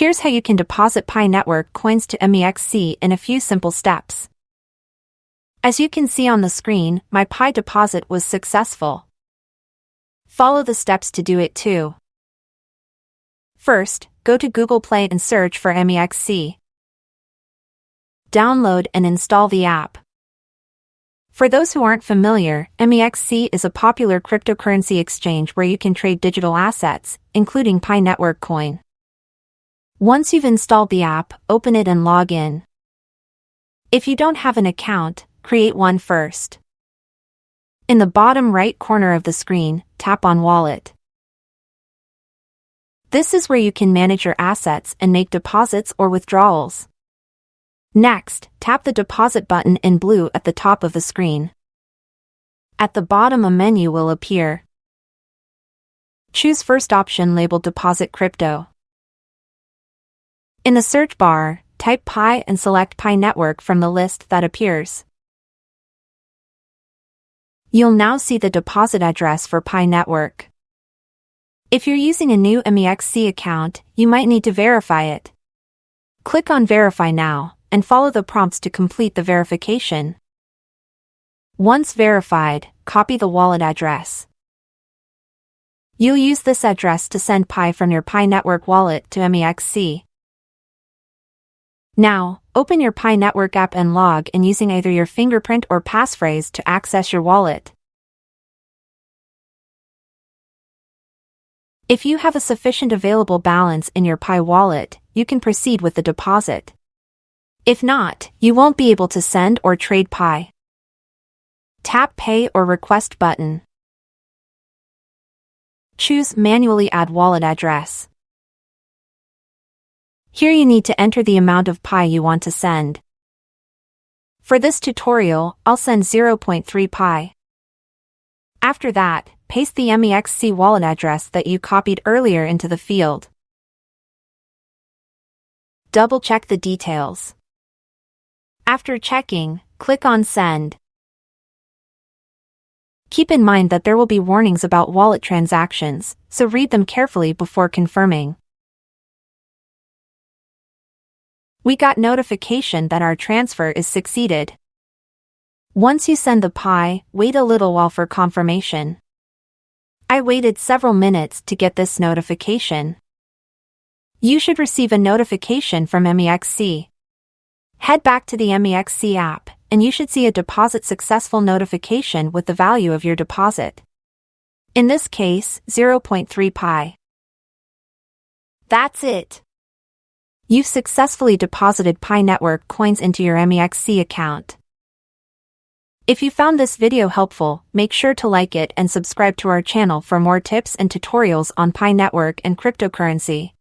Here's how you can deposit Pi Network coins to MEXC in a few simple steps. As you can see on the screen, my Pi deposit was successful. Follow the steps to do it too. First, go to Google Play and search for MEXC. Download and install the app. For those who aren't familiar, MEXC is a popular cryptocurrency exchange where you can trade digital assets, including Pi Network coin. Once you've installed the app, open it and log in. If you don't have an account, create one first. In the bottom right corner of the screen, tap on Wallet. This is where you can manage your assets and make deposits or withdrawals. Next, tap the deposit button in blue at the top of the screen. At the bottom, a menu will appear. Choose first option labeled Deposit Crypto. In the search bar, type Pi and select Pi Network from the list that appears. You'll now see the deposit address for Pi Network. If you're using a new MEXC account, you might need to verify it. Click on Verify Now, and follow the prompts to complete the verification. Once verified, copy the wallet address. You'll use this address to send Pi from your Pi Network wallet to MEXC. Now, open your Pi Network app and log in using either your fingerprint or passphrase to access your wallet. If you have a sufficient available balance in your Pi wallet, you can proceed with the deposit. If not, you won't be able to send or trade Pi. Tap Pay or Request button. Choose Manually Add Wallet Address. Here you need to enter the amount of Pi you want to send. For this tutorial, I'll send 0.3 Pi. After that, paste the MEXC wallet address that you copied earlier into the field. Double-check the details. After checking, click on Send. Keep in mind that there will be warnings about wallet transactions, so read them carefully before confirming. We got notification that our transfer is succeeded. Once you send the Pi, wait a little while for confirmation. I waited several minutes to get this notification. You should receive a notification from MEXC. Head back to the MEXC app, and you should see a deposit successful notification with the value of your deposit. In this case, 0.3 Pi. That's it. You've successfully deposited Pi Network coins into your MEXC account. If you found this video helpful, make sure to like it and subscribe to our channel for more tips and tutorials on Pi Network and cryptocurrency.